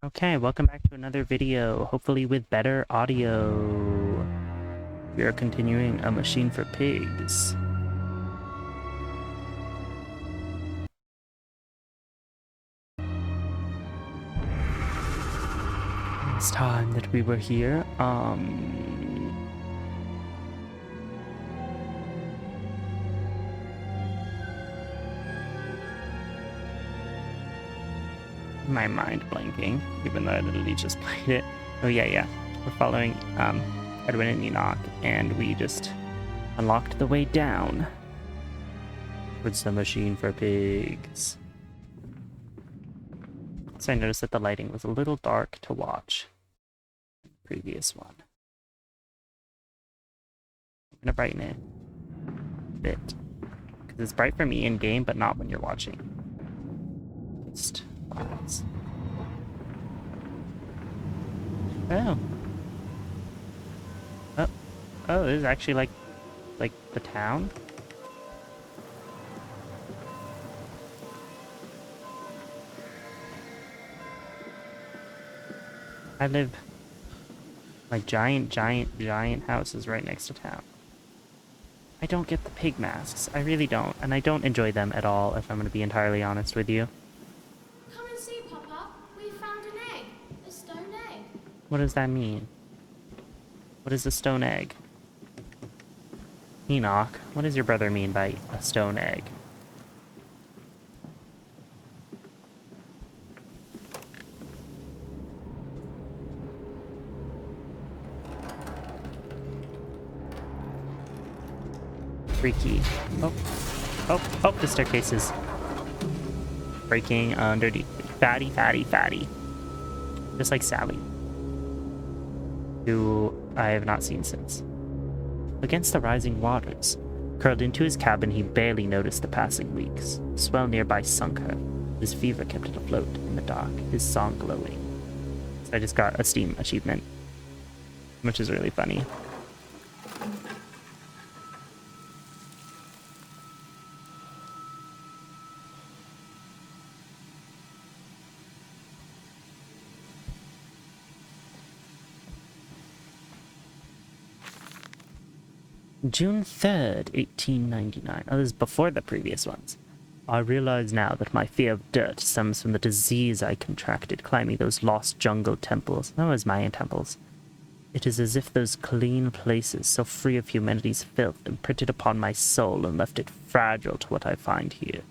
Okay, welcome back to another video, hopefully with better audio. We are continuing A Machine for Pigs. It's time that we were here. My mind blanking, even though I literally just played it. Oh yeah. We're following Edwin and Enoch, and we just unlocked the way down towards the Machine for Pigs. So I noticed that the lighting was a little dark to watch. The previous one. I'm gonna brighten it a bit. Because it's bright for me in game, but not when you're watching. Just Oh. Oh, this is actually like the town? I live like giant houses right next to town. I don't get the pig masks. I really don't. And I don't enjoy them at all, if I'm going to be entirely honest with you. Come and see, Papa. We found an egg. A stone egg. What does that mean? What is a stone egg? Enoch, what does your brother mean by a stone egg? Freaky. Oh, the staircase is breaking underneath. Fatty. Just like Sally, who I have not seen since. Against the rising waters, curled into his cabin, he barely noticed the passing weeks. A swell nearby sunk her. His fever kept it afloat in the dark, his song glowing. So I just got a Steam achievement, which is really funny. June 3rd, 1899. Oh, this is before the previous ones. I realize now that my fear of dirt stems from the disease I contracted climbing those lost jungle temples. That was Mayan temples. It is as if those clean places, so free of humanity's filth, imprinted upon my soul and left it fragile to what I find here.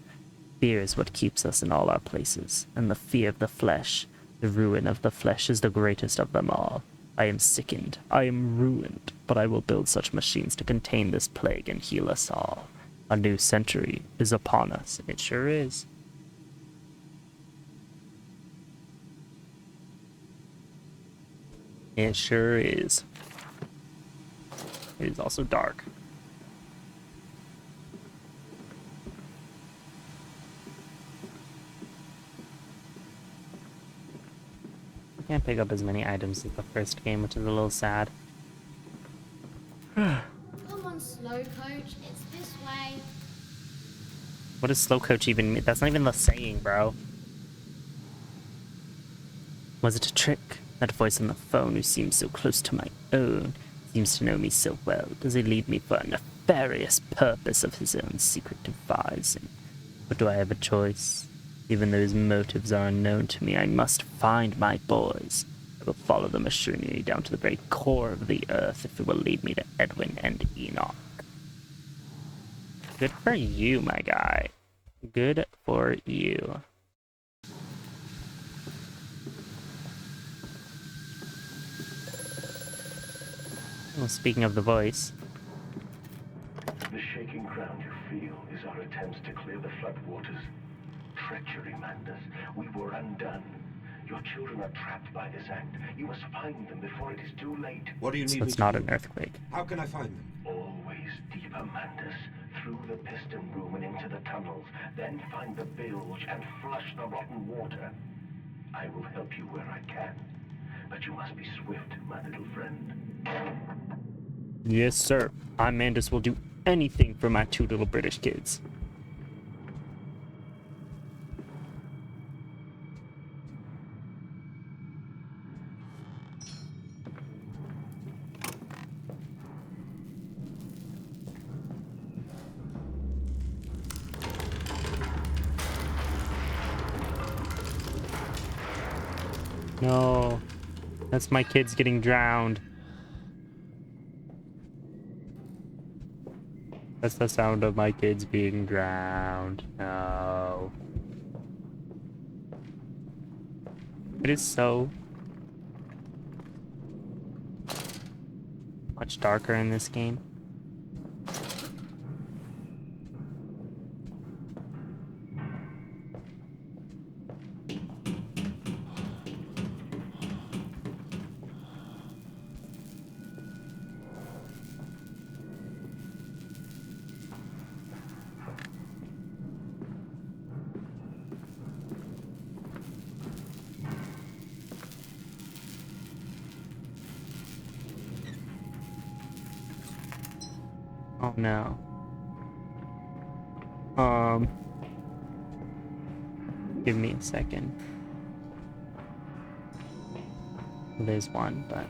Fear is what keeps us in all our places, and the fear of the flesh, the ruin of the flesh, is the greatest of them all. I am sickened, I am ruined, but I will build such machines to contain this plague and heal us all. A new century is upon us. It sure is. It sure is. It is also dark. Can't pick up as many items as the first game, which is a little sad. Come on, slow coach. It's this way. What does slow coach even mean? That's not even the saying, bro. Was it a trick? That voice on the phone who seems so close to my own, seems to know me so well. Does he lead me for a nefarious purpose of his own secret devising? But do I have a choice? Even though his motives are unknown to me, I must find my boys. I will follow the machinery down to the very core of the earth if it will lead me to Edwin and Enoch. Good for you, my guy. Good for you. Well, speaking of the voice. The shaking ground you feel is our attempts to clear the floodwaters. Treachery, Mandus. We were undone. Your children are trapped by this act. You must find them before it is too late. What do you need So it's me not to an do? earthquake. How can I find them? Always deeper, Mandus. Through the piston room and into the tunnels. Then find the bilge and flush the rotten water. I will help you where I can. But you must be swift, my little friend. Yes, sir. I, Mandus, will do anything for my two little British kids. No. That's my kids getting drowned. That's the sound of my kids being drowned. No. It is so much darker in this game. Oh no. Give me a second. There's one, but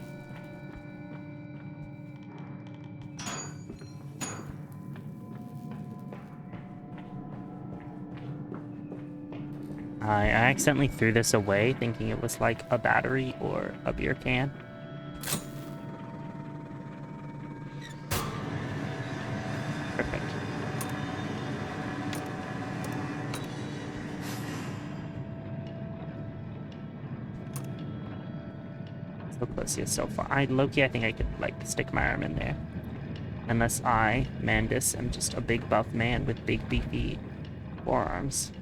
I accidentally threw this away thinking it was like a battery or a beer can. Perfect. So close yet so far. Low-key, I think I could like stick my arm in there. Unless I, Mandus, am just a big buff man with big beefy forearms.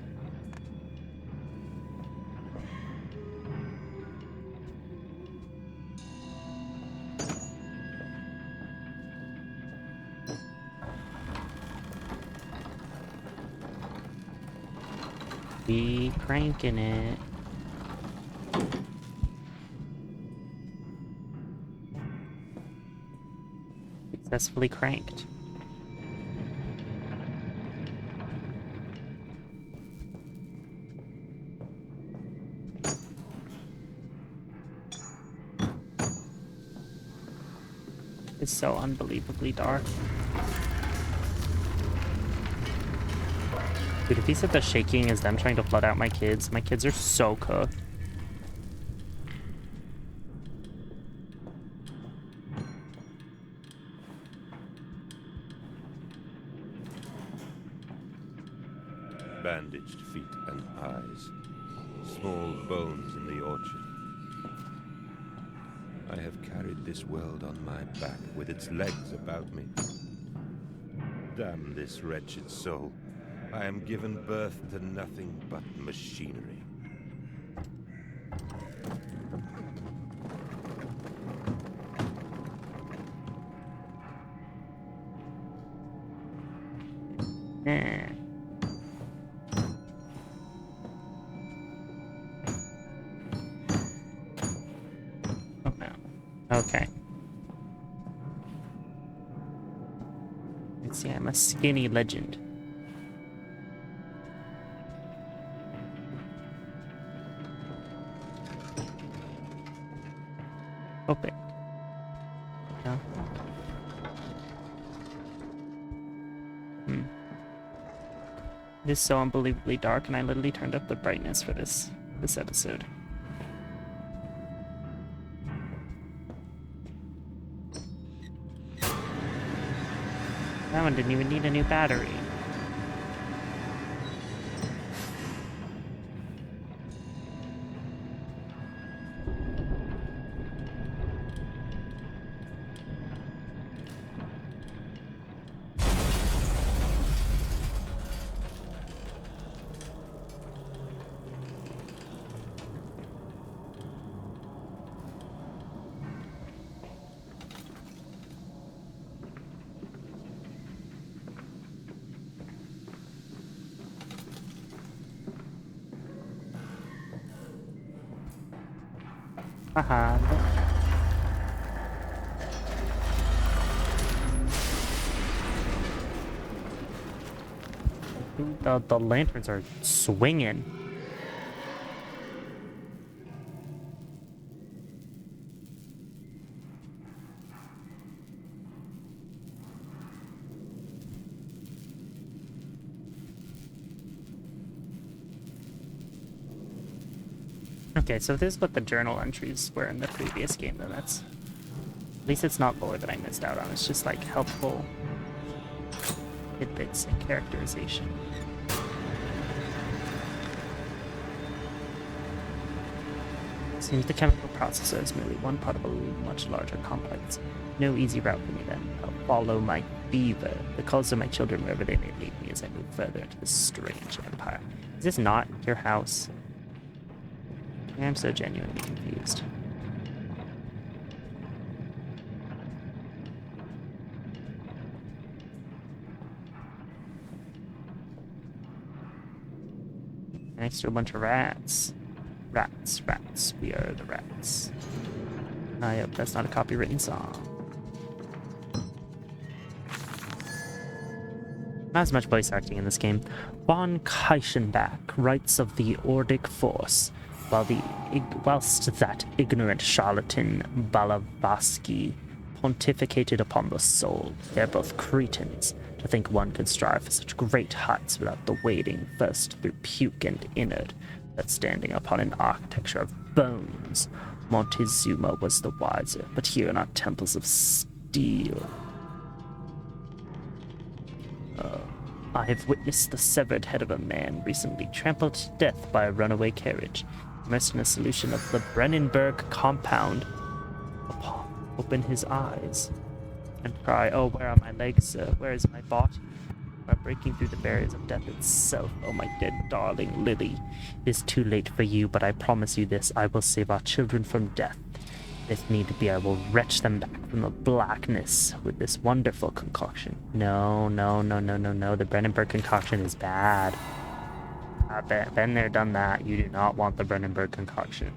Be cranking it. Successfully cranked. It's so unbelievably dark. Dude, if he said the shaking is them trying to flood out my kids are so cooked. Bandaged feet and eyes. Small bones in the orchard. I have carried this world on my back with its legs about me. Damn this wretched soul. I am given birth to nothing but machinery. Eh. Oh no. Okay. Let's see, I'm a skinny legend. Open. No. It is so unbelievably dark, and I literally turned up the brightness for this episode. That one didn't even need a new battery. Haha. Dude, the lanterns are swinging. Okay, so this is what the journal entries were in the previous game, then that's... At least it's not lore that I missed out on, it's just like helpful tidbits and characterization. Seems the chemical processor is merely one part of a much larger complex. No easy route for me then. I'll follow my fever, the calls of my children wherever they may lead me as I move further into this strange empire. Is this not your house? I'm so genuinely confused. Next to a bunch of rats. Rats, rats, we are the rats. I hope that's not a copywritten song. Not as much voice acting in this game. Von Keichenbach writes of the Ordic force, whilst that ignorant charlatan Balavaski pontificated upon the soul. They're both cretins. To think one could strive for such great heights without the wading first through puke and innard, but standing upon an architecture of bones. Montezuma was the wiser, but here are not temples of steel. I have witnessed the severed head of a man recently trampled to death by a runaway carriage. Immersed in a solution of the Brennenberg compound, open his eyes and cry, "Oh, where are my legs, sir? Where is my body?" By breaking through the barriers of death itself. Oh, my dead darling Lily. It is too late for you, but I promise you this, I will save our children from death. If need be, I will wrench them back from the blackness with this wonderful concoction. No, no, no, no, no, no. The Brennenberg concoction is bad. I've been there, done that. You do not want the Brennenberg concoction.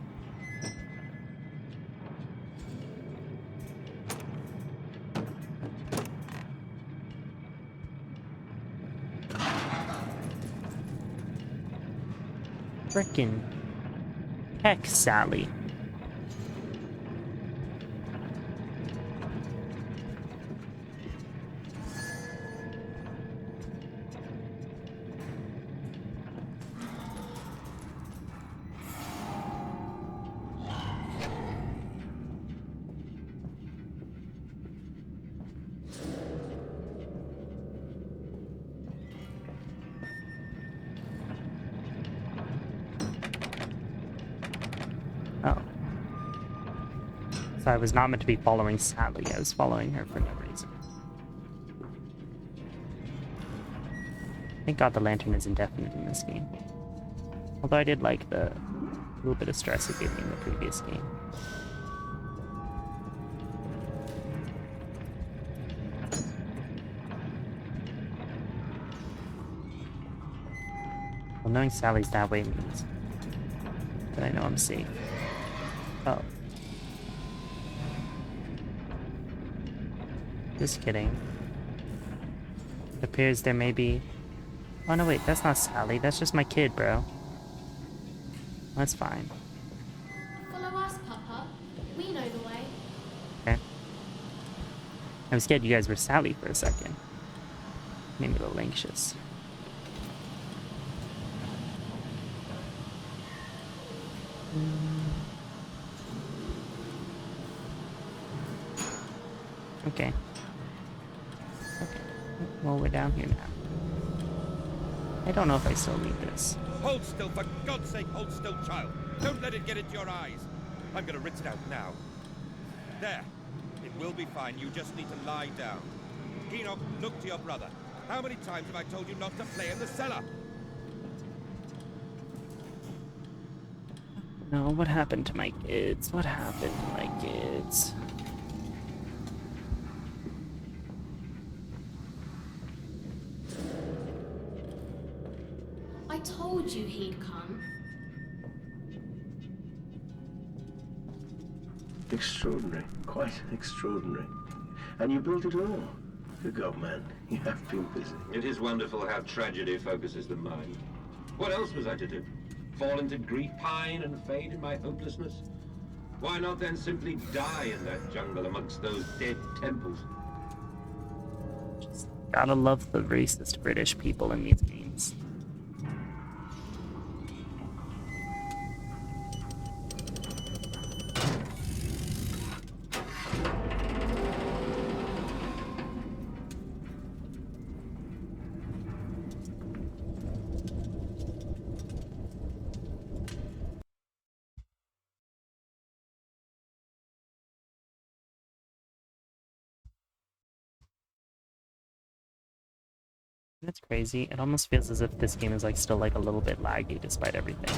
Frickin' heck, Sally. Oh. So I was not meant to be following Sally, I was following her for no reason. Thank God the lantern is indefinite in this game. Although I did like the little bit of stress it gave me in the previous game. Well, knowing Sally's that way means that I know I'm safe. Oh. Just kidding. It appears there may be... Oh no, wait, that's not Sally, that's just my kid, bro. That's fine. Follow us, Papa. We know the way. Okay. I was scared you guys were Sally for a second. Made me a little anxious. Okay. Okay. Well, we're down here now. I don't know if I still need this. Hold still, for God's sake, hold still, child. Don't let it get into your eyes. I'm gonna rinse it out now. There. It will be fine. You just need to lie down. Enoch, look to your brother. How many times have I told you not to play in the cellar? No, what happened to my kids? What happened to my kids? I told you he'd come. Extraordinary. Quite extraordinary. And you built it all. Good God, man. You have been busy. It is wonderful how tragedy focuses the mind. What else was I to do? Fall into grief, pine, and fade in my hopelessness? Why not then simply die in that jungle amongst those dead temples? Just gotta love the racist British people in these games. That's crazy. It almost feels as if this game is like still like a little bit laggy despite everything.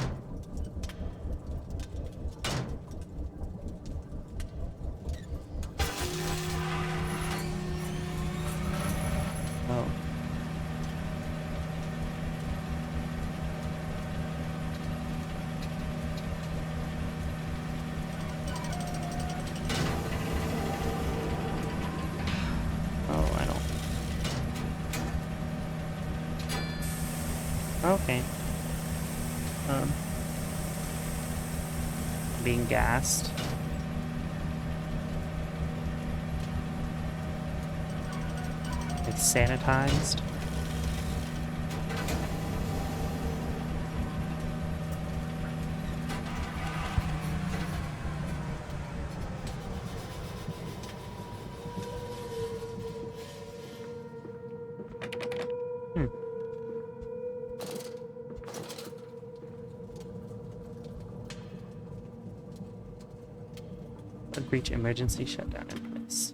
Oh. Oh, I don't. Okay. Being gassed. It's sanitized. Breach emergency shutdown in place.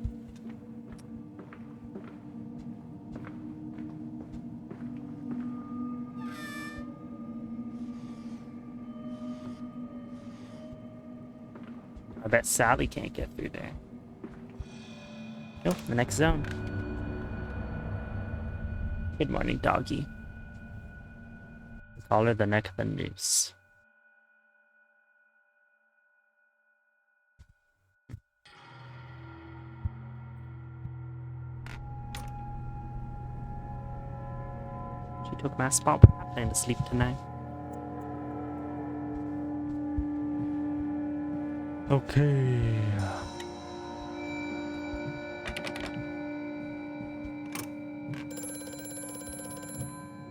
I bet Sally can't get through there. Oh, the next zone. Good morning, doggy. The collar, the neck, the noose. She took my spot, but I plan to sleep tonight. Okay.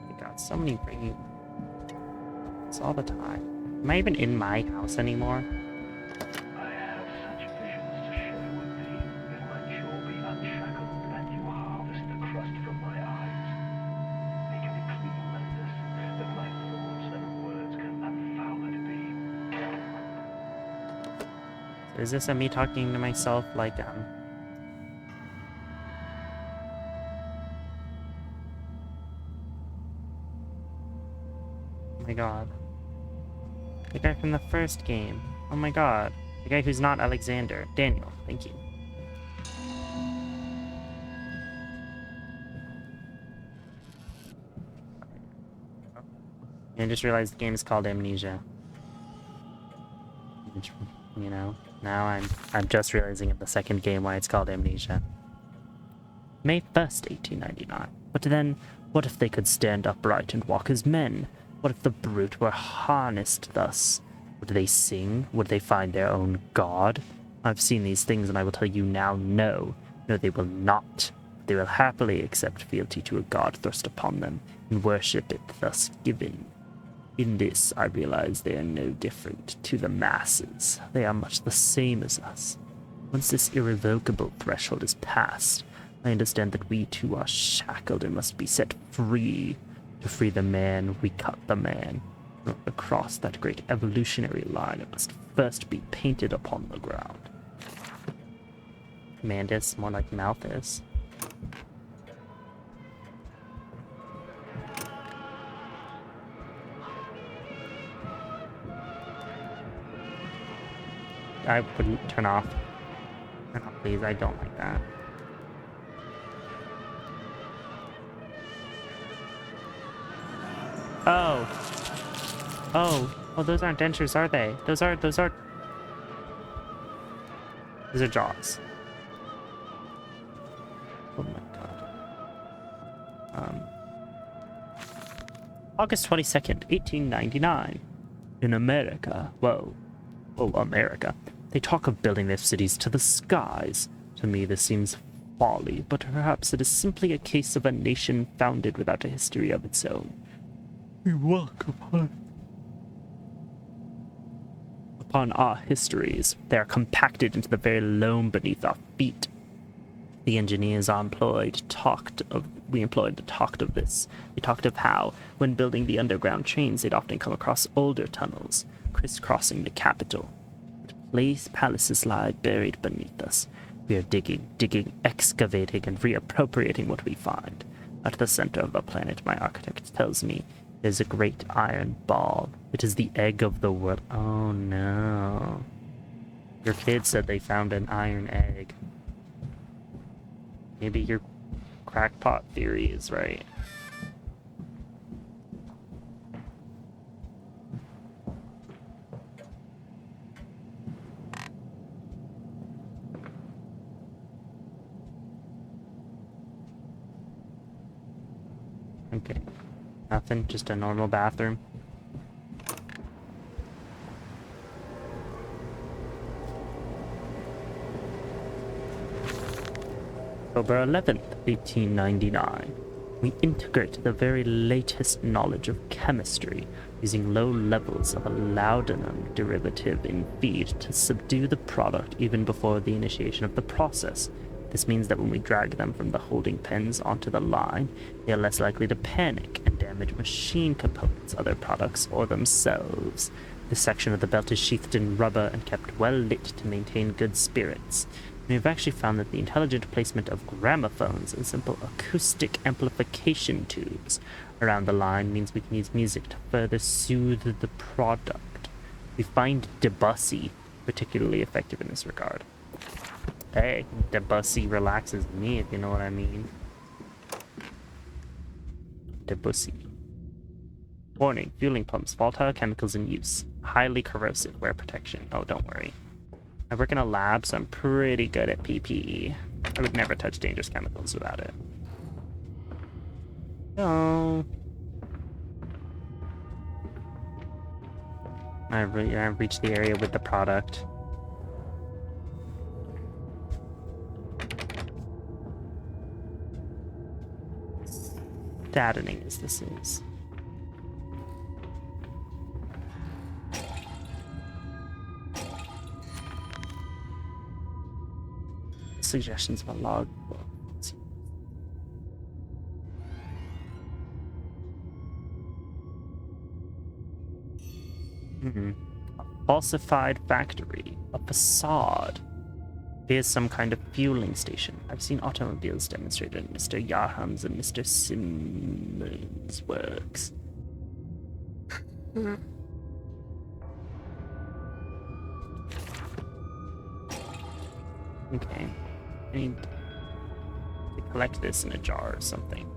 I got so many ringing. It's all the time. Am I even in my house anymore? I have such visions to share with thee. If my jaw be unshackled and you harvest the crust from my eyes, make me clean like this, that my thoughts and words can unfoul it be. So is this me talking to myself like oh my god. The guy from the first game. Oh my god. The guy who's not Alexander. Daniel, thank you. I just realized the game is called Amnesia. Which, you know, now I'm just realizing in the second game why it's called Amnesia. May 1st, 1899. But then, what if they could stand upright and walk as men? What if the brute were harnessed thus? Would they sing? Would they find their own god? I've seen these things, and I will tell you now, no. No, they will not. They will happily accept fealty to a god thrust upon them, and worship it thus given. In this, I realize they are no different to the masses. They are much the same as us. Once this irrevocable threshold is passed, I understand that we too are shackled and must be set free. To free the man, we cut the man. In order to cross that great evolutionary line, it must first be painted upon the ground. Mandus, more like Malthus. I wouldn't turn off. Turn off, please. I don't like that. Oh. Oh. Oh, those aren't dentures, are they? Those are jaws. Oh my god. August 22nd, 1899. In America. Whoa. Oh, America. They talk of building their cities to the skies. To me, this seems folly, but perhaps it is simply a case of a nation founded without a history of its own. We walk upon our histories. They are compacted into the very loam beneath our feet. The engineers are we employed talked of this. We talked of how, when building the underground trains, they'd often come across older tunnels, crisscrossing the capital. But palaces lie buried beneath us. We are digging, excavating, and reappropriating what we find. At the center of the planet, my architect tells me, is a great iron ball. It is the egg of the world. Oh no. Your kid said they found an iron egg. Maybe your crackpot theory is right. Okay. Nothing, just a normal bathroom. October 11th, 1899. We integrate the very latest knowledge of chemistry using low levels of a laudanum derivative in feed to subdue the product even before the initiation of the process. This means that when we drag them from the holding pens onto the line, they are less likely to panic and damage machine components, other products, or themselves. This section of the belt is sheathed in rubber and kept well lit to maintain good spirits. We have actually found that the intelligent placement of gramophones and simple acoustic amplification tubes around the line means we can use music to further soothe the product. We find Debussy particularly effective in this regard. Hey, Debussy relaxes me, if you know what I mean. Debussy. Warning, fueling pumps, volatile chemicals in use. Highly corrosive, wear protection. Oh, don't worry. I work in a lab, so I'm pretty good at PPE. I would never touch dangerous chemicals without it. No. I've reached the area with the product. Saddening as this is. Suggestions of a log. A falsified factory, a facade. Here's some kind of fueling station. I've seen automobiles demonstrated in Mr. Yarham's and Mr. Simmons' works. Okay. I need to collect this in a jar or something.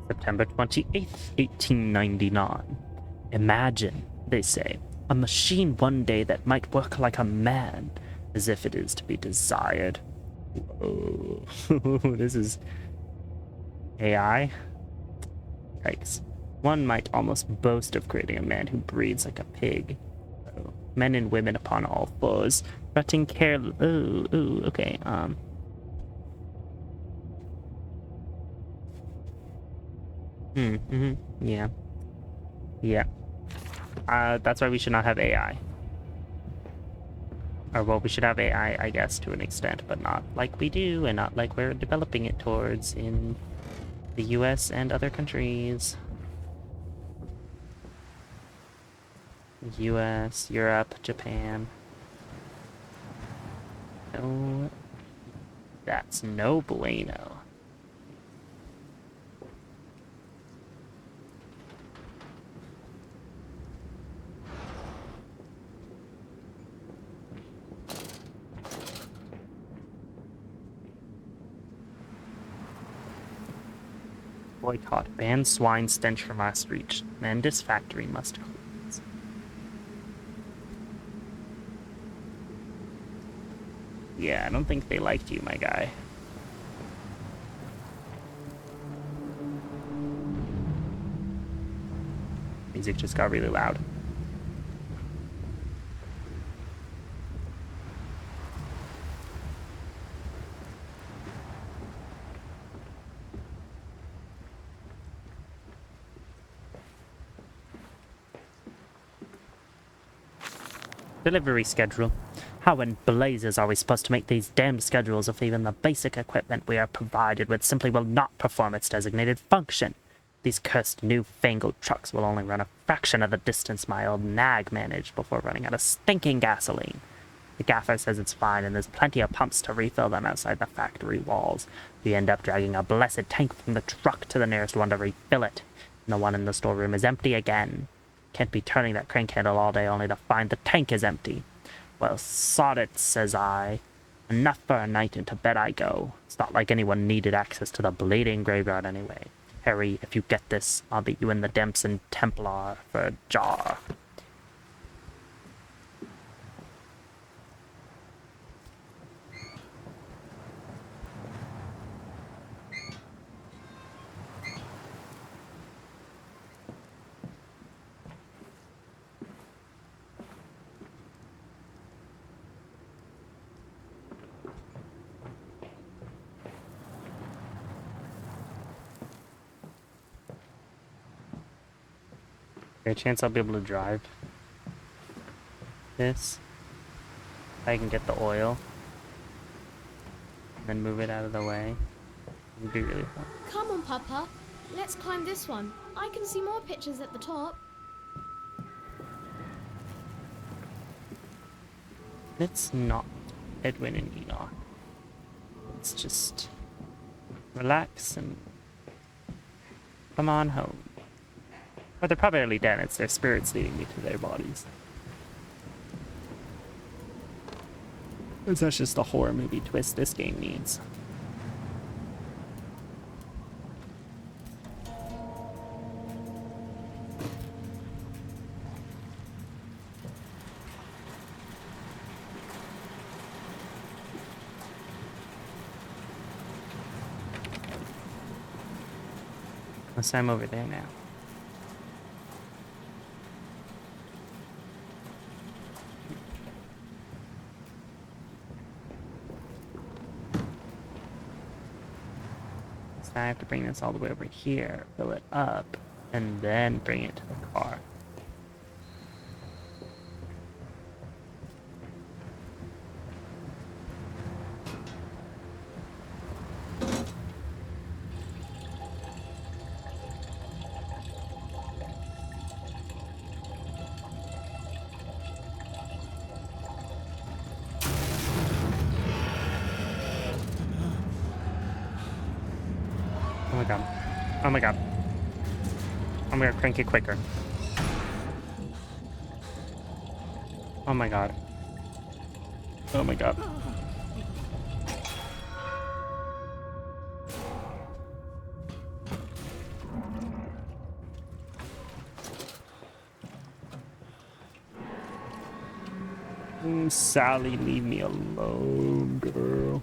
September 28th, 1899. Imagine, they say, a machine one day that might work like a man, as if it is to be desired. Whoa. This is AI? Yikes. One might almost boast of creating a man who breathes like a pig. Oh. Men and women upon all fours, rutting careless. Ooh, okay, yeah. Yeah. That's why we should not have AI. Or, well, we should have AI, I guess, to an extent, but not like we do, and not like we're developing it towards in the US and other countries. US, Europe, Japan. No, that's no bueno. Boycott. Ban swine stench from last reach. Mandis factory must close. Yeah, I don't think they liked you, my guy. Music just got really loud. Delivery schedule. How in blazes are we supposed to make these damned schedules if even the basic equipment we are provided with simply will not perform its designated function? These cursed newfangled trucks will only run a fraction of the distance my old nag managed before running out of stinking gasoline. The gaffer says it's fine and there's plenty of pumps to refill them outside the factory walls. We end up dragging a blessed tank from the truck to the nearest one to refill it, and the one in the storeroom is empty again. Can't be turning that crank handle all day only to find the tank is empty. Well, sod it, says I. Enough for a night, and to bed I go. It's not like anyone needed access to the bleeding graveyard anyway. Harry, if you get this, I'll beat you in the Dempson Templar for a jar. A chance I'll be able to drive this. I can get the oil and then move it out of the way. It would be really fun. Come on, Papa. Let's climb this one. I can see more pictures at the top. It's not Edwin and Enoch. It's just relax and come on home. Or they're probably already dead. It's their spirits leading me to their bodies. That's just the horror movie twist this game needs. Unless I'm over there now. So I have to bring this all the way over here, fill it up, and then bring it to the car. Oh my god. Oh my god. I'm gonna crank it quicker. Oh my god. Oh my god. Sally, leave me alone, girl.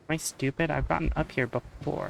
Am I stupid? I've gotten up here before.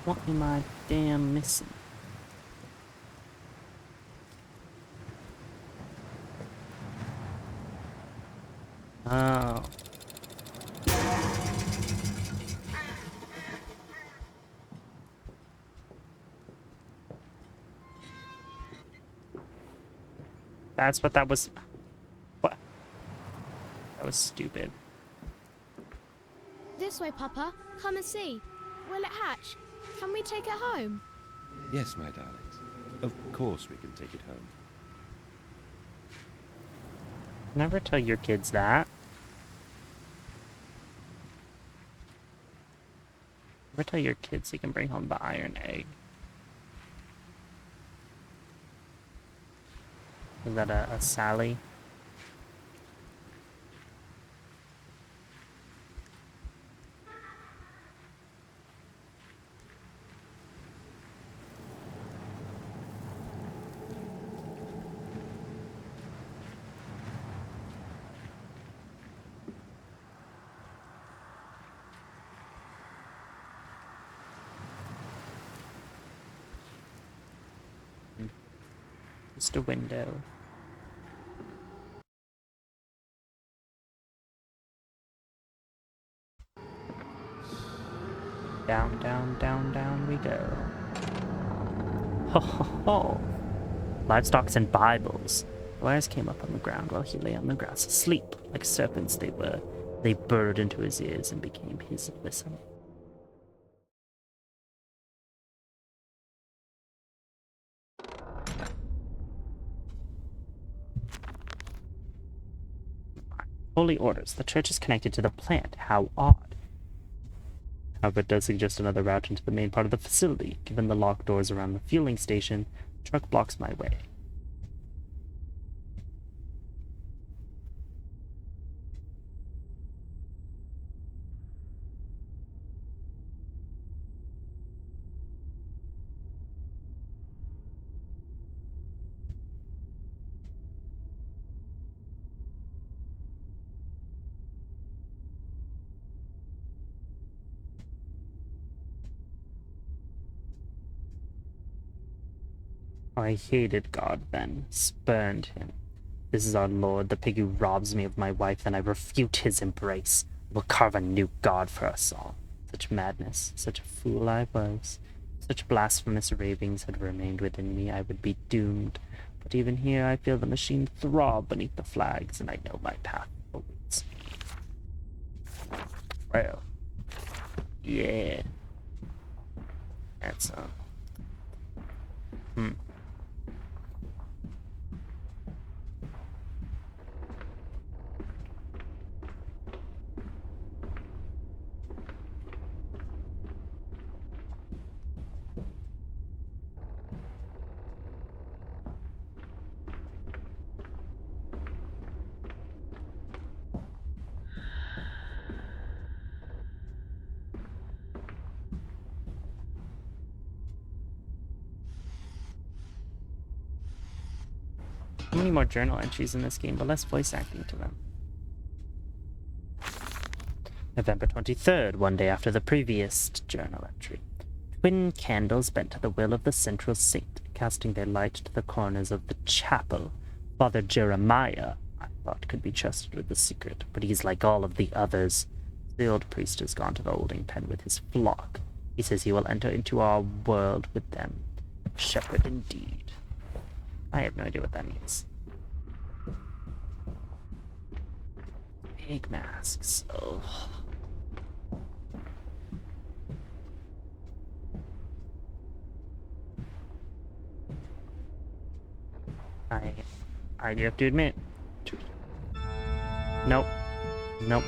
What am I damn missing? Oh. That's what that was. What? That was stupid. This way, Papa. Come and see. Will it hatch? Can we take it home? Yes, my darlings. Of course we can take it home. Never tell your kids that. Ever tell your kids you can bring home the iron egg? Is that a Sally? Just a window. Down, down, down, down we go. Ho ho ho! Livestock and Bibles. The wires came up on the ground while he lay on the grass asleep. Like serpents they were. They burrowed into his ears and became his listen. Holy orders. The church is connected to the plant. How odd. However, it does suggest another route into the main part of the facility. Given the locked doors around the fueling station, the truck blocks my way. I hated God then, spurned him. This is our Lord, the pig who robs me of my wife, then I refute his embrace. I will carve a new God for us all. Such madness, such a fool I was. If such blasphemous ravings had remained within me, I would be doomed. But even here I feel the machine throb beneath the flags, and I know my path awaits me. Well, yeah. That's, How many more journal entries in this game, but less voice acting to them? November 23rd, one day after the previous journal entry. Twin candles bent to the will of the central saint, casting their light to the corners of the chapel. Father Jeremiah, I thought, could be trusted with the secret, but he's like all of the others. The old priest has gone to the holding pen with his flock. He says he will enter into our world with them. Shepherd indeed. I have no idea what that means. Pig masks. Oh. I do have to admit. Nope. Nope.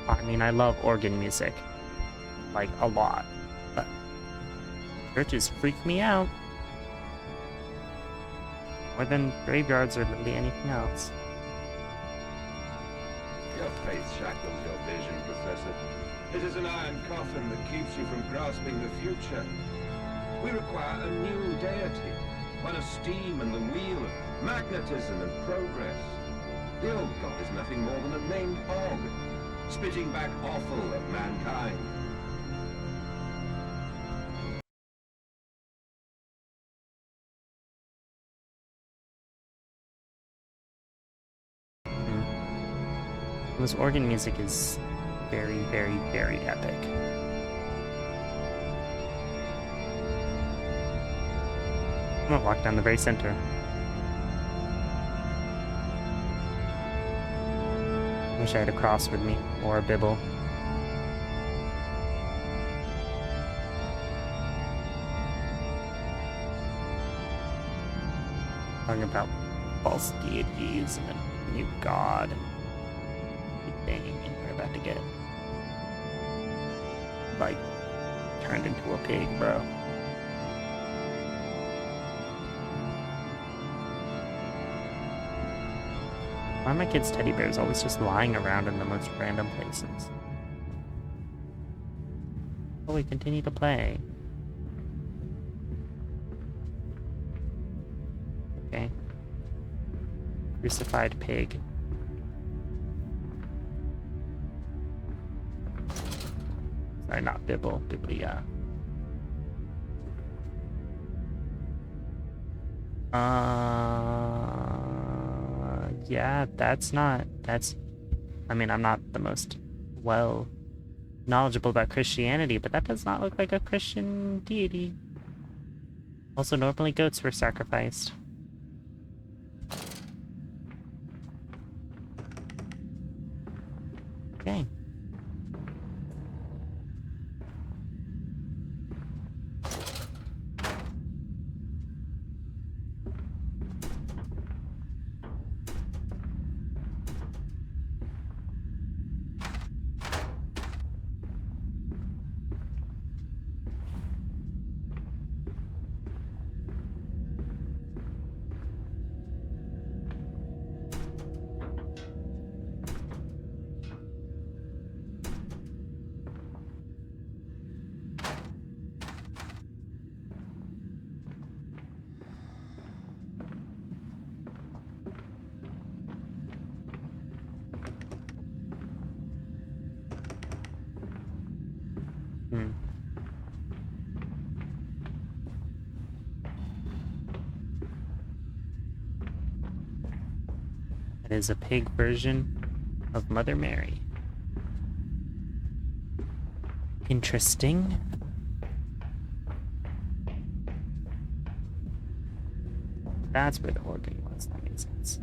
I mean, I love organ music. Like, a lot. But churches freak me out. More than graveyards or literally anything else. Your faith shackles your vision, Professor. It is an iron coffin that keeps you from grasping the future. We require a new deity, one of steam and the wheel, of magnetism and progress. The old god is nothing more than a named hog, spitting back offal of mankind. This organ music is very, very, very epic. I'm gonna walk down the very center. Wish I had a cross with me, or a Bible. Talking about false deities and a new god. dang, and we're about to get, like, turned into a pig, bro. Why are my kids' teddy bears always just lying around in the most random places? Oh, we continue to play. Okay. Crucified pig. Sorry, not Bibble. Biblia. Yeah, that's not, I mean, I'm not the most well knowledgeable about Christianity, but that does not look like a Christian deity. Also, normally goats were sacrificed. Okay. It is a pig version of Mother Mary. Interesting. That's where the organ was. That makes sense.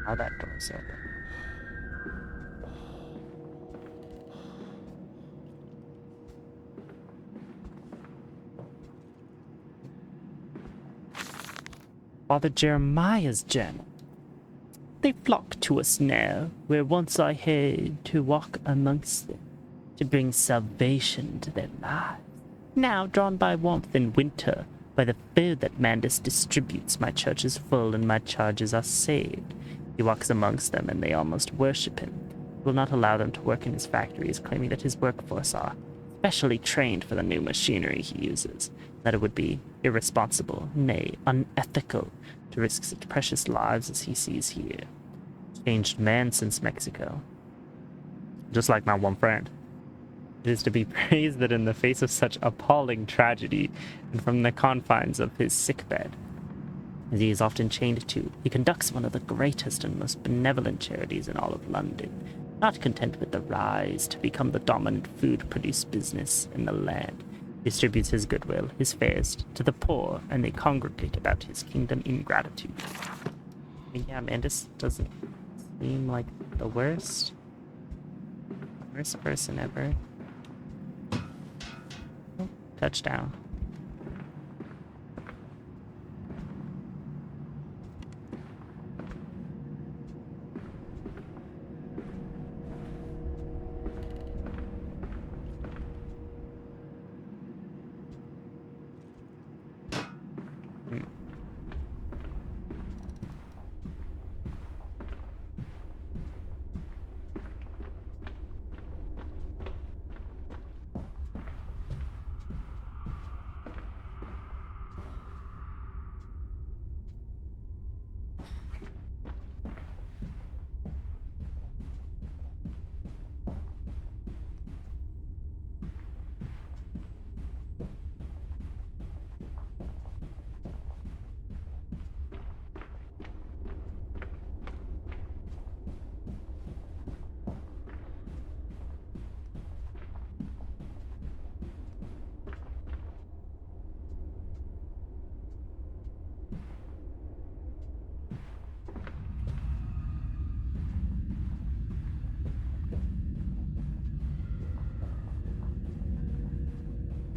Now that door's open. Father Jeremiah's journal. They flock to us now, where once I had to walk amongst them, to bring salvation to their lives. Now, drawn by warmth in winter, by the food that Mandus distributes, my church is full and my charges are saved. He walks amongst them and they almost worship him. He will not allow them to work in his factories, claiming that his workforce are specially trained for the new machinery he uses, that it would be irresponsible, nay, unethical, to risk such precious lives as he sees here. Changed man since Mexico. Just like my one friend. It is to be praised that in the face of such appalling tragedy, and from the confines of his sickbed, as he is often chained to, he conducts one of the greatest and most benevolent charities in all of London, not content with the rise to become the dominant food-produce business in the land. He distributes his goodwill, his fares, to the poor, and they congregate about his kingdom in gratitude. And yeah, Mandus doesn't seem like the worst person ever. Oh, touchdown.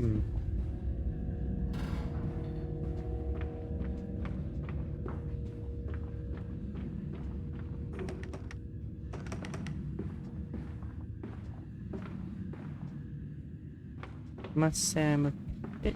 Hmm. Must say I'm a bit.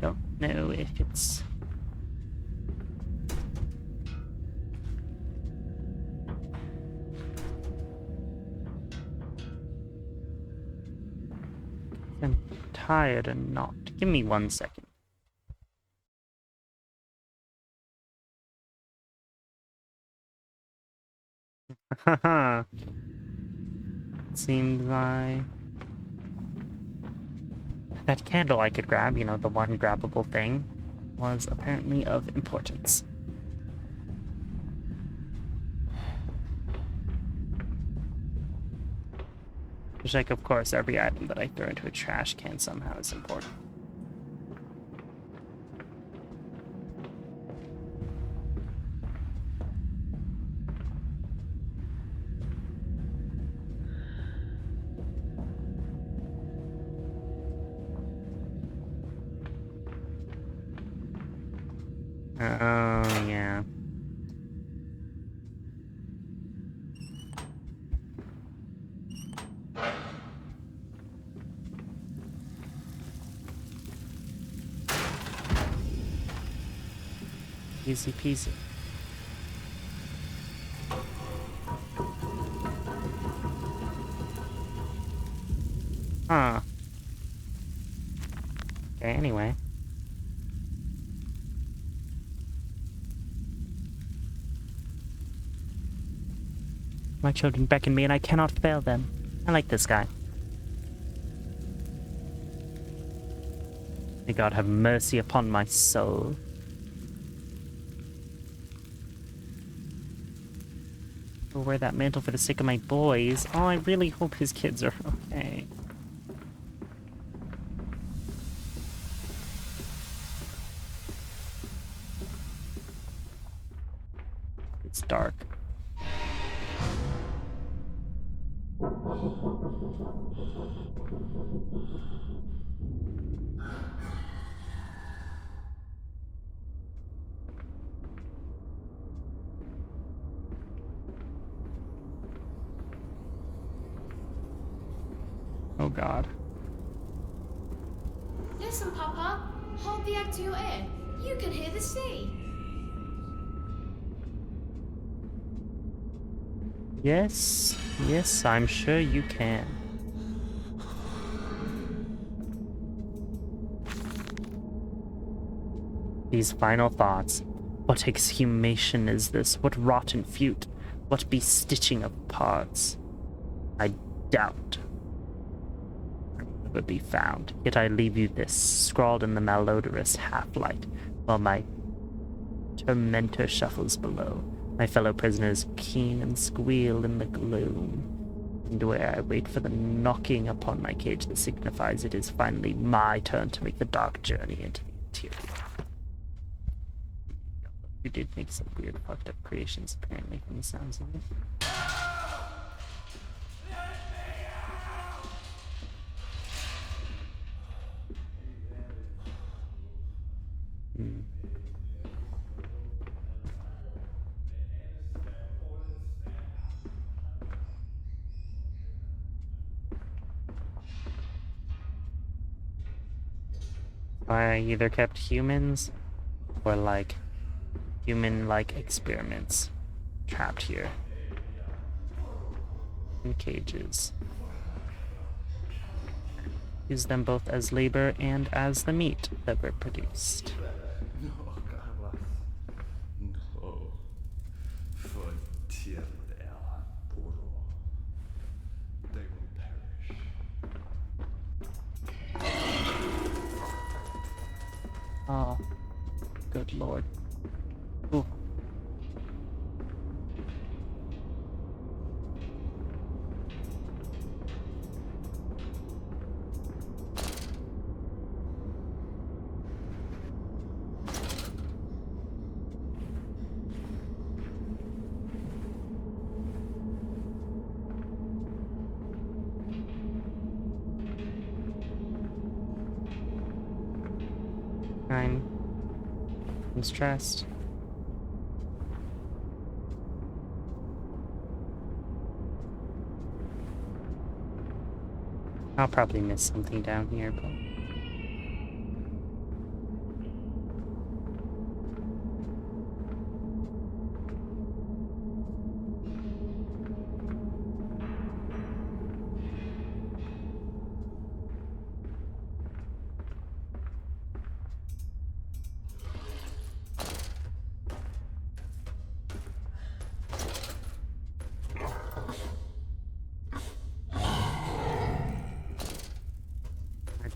Don't know if it's. I'm tired or not. Give me 1 second. Haha. Seems like that candle I could grab, you know, the one grabbable thing, was apparently of importance. Just like, of course, every item that I throw into a trash can somehow is important. Oh, yeah. Easy peasy. Huh. Okay, anyway. My children beckon me and I cannot fail them. I like this guy. May God have mercy upon my soul. I'll wear that mantle for the sake of my boys. Oh, I really hope his kids are okay. It's dark. Oh God. Listen, Papa. Hold the egg to your ear. You can hear the sea. Yes, yes, I'm sure you can. These final thoughts. What exhumation is this? What rotten feud? What bestitching of parts? I doubt it would be found. Yet I leave you this, scrawled in the malodorous half-light, while my tormentor shuffles below. My fellow prisoners keen and squeal in the gloom. And where I wait for the knocking upon my cage that signifies it is finally my turn to make the dark journey into the interior. We did make some weird fucked up creations, apparently, from the sounds of it. I either kept humans or like human-like experiments trapped here in cages. Use them both as labor and as the meat that were produced. No, Carlos. No. For tierra puro. They will perish. Oh, good lord. Ooh. I'm stressed. I'll probably miss something down here, but...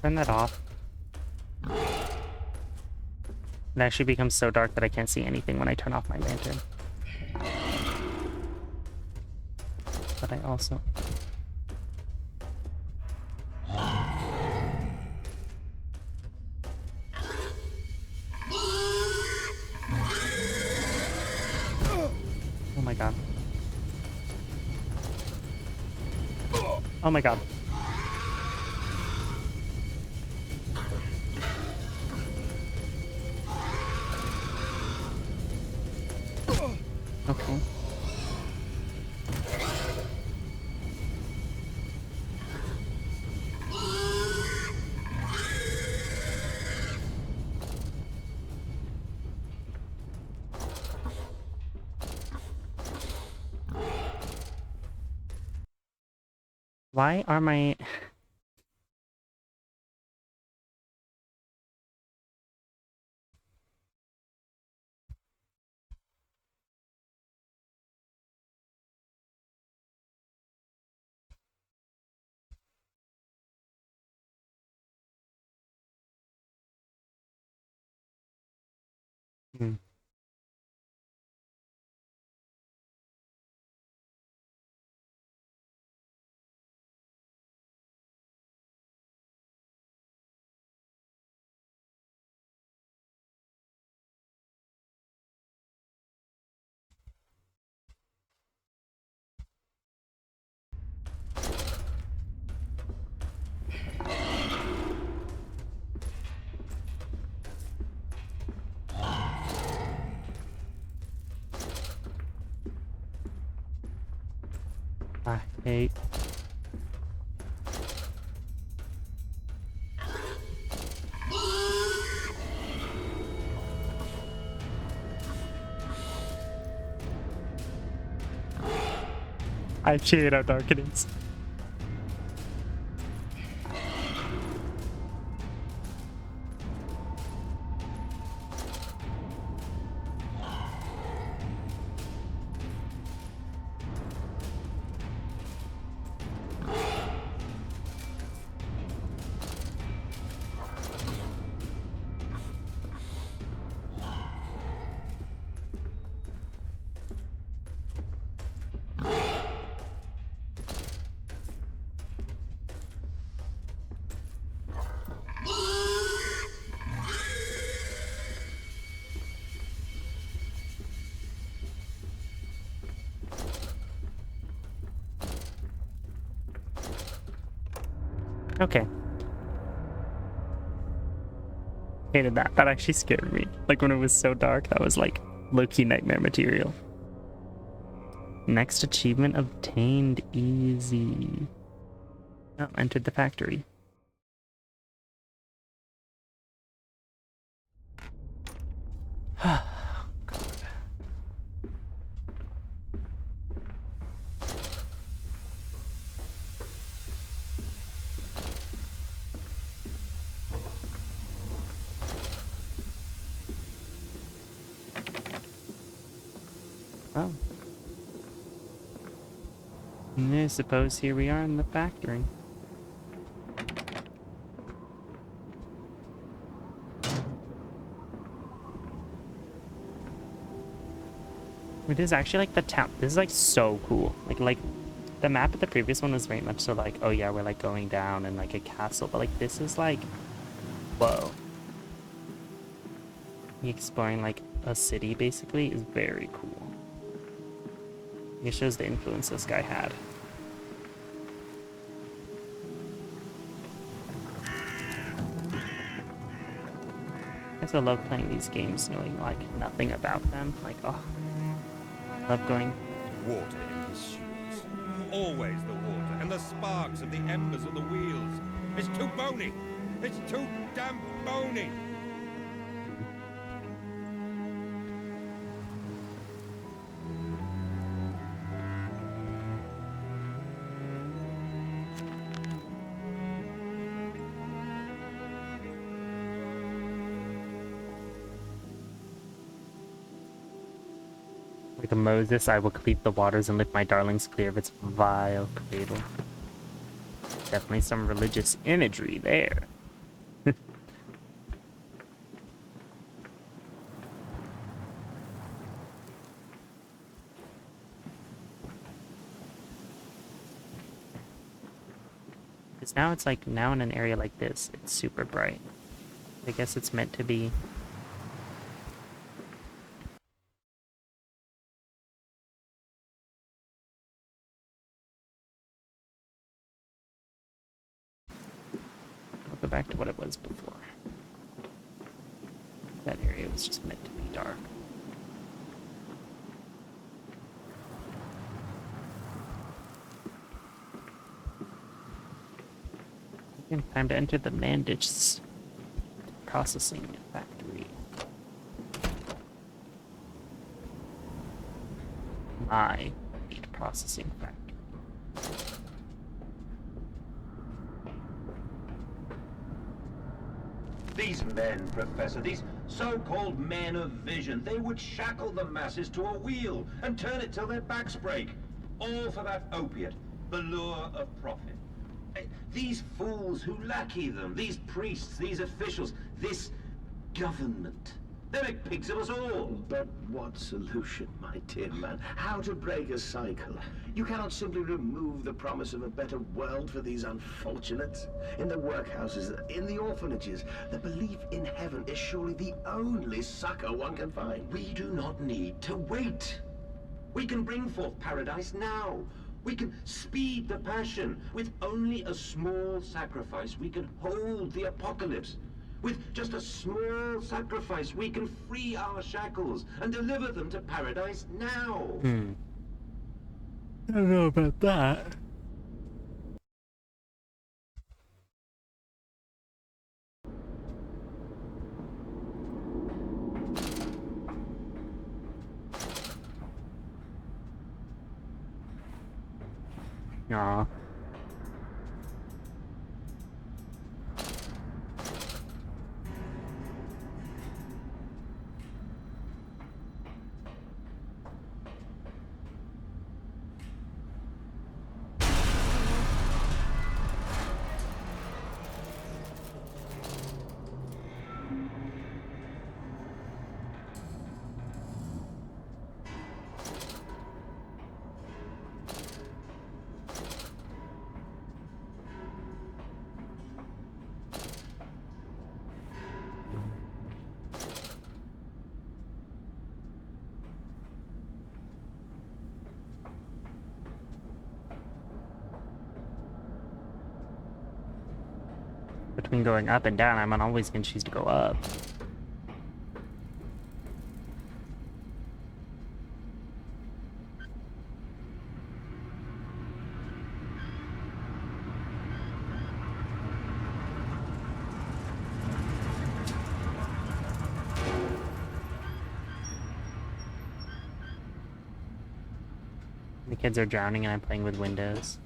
Turn that off. It actually becomes so dark that I can't see anything when I turn off my lantern. But I also... Oh my god. Oh my god. Okay. Why are my... Hmm. I hate... I cheated out darkenings. Okay. Hated that. That actually scared me. Like when it was so dark, that was like low-key nightmare material. Next achievement obtained. Easy. Oh, entered the factory. Oh. I suppose here we are in the factory. It is actually like the town. This is like so cool. Like the map of the previous one was very much so like, oh yeah, we're like going down in like a castle, but like this is like, whoa. Exploring like a city basically is very cool. It shows the influence this guy had. I still love playing these games knowing, like, nothing about them. Like, oh, I love going... Water in his shoes. Always the water, and the sparks of the embers of the wheels. It's too bony! It's too damn bony! Like a Moses, I will cleave the waters and lift my darlings clear of its vile cradle. Definitely some religious imagery there. Because now it's like, now in an area like this, it's super bright. I guess it's meant to be... I'll go back to what it was before. That area was just meant to be dark. Okay, time to enter the Mandich processing factory. My meat processing factory. These men, Professor, these so-called men of vision, they would shackle the masses to a wheel and turn it till their backs break. All for that opiate, the lure of profit. These fools who lackey them, these priests, these officials, this government, they make pigs of us all. But what solution, my dear man? How to break a cycle? You cannot simply remove the promise of a better world for these unfortunates. In the workhouses, in the orphanages, the belief in heaven is surely the only succor one can find. We do not need to wait. We can bring forth paradise now. We can speed the passion. With only a small sacrifice, we can hold the apocalypse. With just a small sacrifice, we can free our shackles and deliver them to paradise now. I don't know about that. Aw. Between going up and down, I'm always gonna choose to go up. The kids are drowning and I'm playing with windows.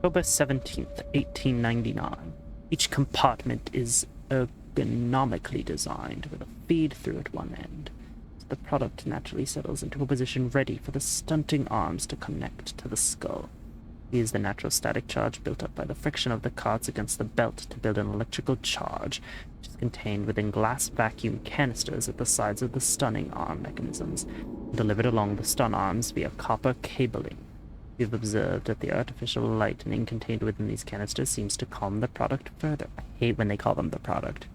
October 17th, 1899. Each compartment is ergonomically designed with a feed through at one end. So the product naturally settles into a position ready for the stunting arms to connect to the skull. We use the natural static charge built up by the friction of the carts against the belt to build an electrical charge, which is contained within glass vacuum canisters at the sides of the stunning arm mechanisms, and delivered along the stun arms via copper cabling. We've observed that the artificial lightning contained within these canisters seems to calm the product further. I hate when they call them the product.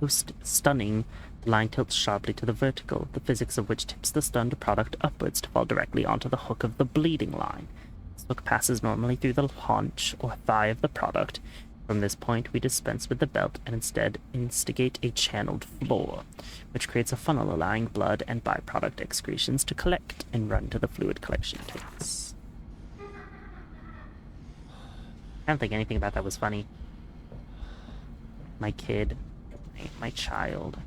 Post stunning, the line tilts sharply to the vertical, the physics of which tips the stunned product upwards to fall directly onto the hook of the bleeding line. This hook passes normally through the haunch or thigh of the product. From this point, we dispense with the belt and instead instigate a channeled floor, which creates a funnel allowing blood and byproduct excretions to collect and run to the fluid collection tanks. I don't think anything about that was funny. My kid. My child.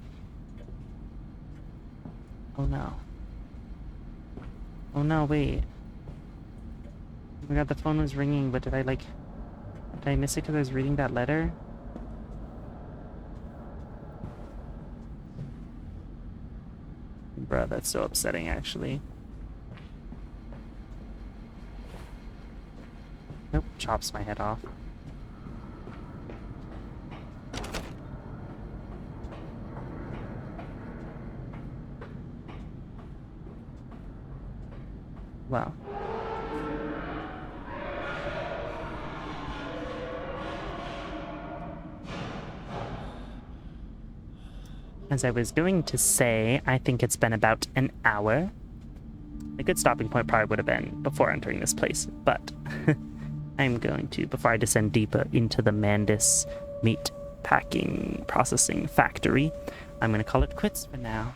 Oh no. Oh no, wait. Oh my god, the phone was ringing, but did I miss it because I was reading that letter? Bruh, that's so upsetting, actually. Nope, chops my head off. Wow. As I was going to say, I think it's been about an hour. A good stopping point probably would have been before entering this place, but I'm going to, before I descend deeper into the Mandis meat packing processing factory, I'm going to call it quits for now.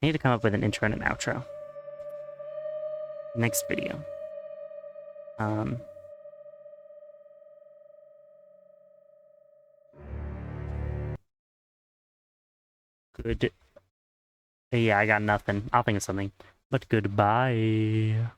I need to come up with an intro and an outro. Next video. Good. Yeah, I got nothing. I'll think of something. But goodbye.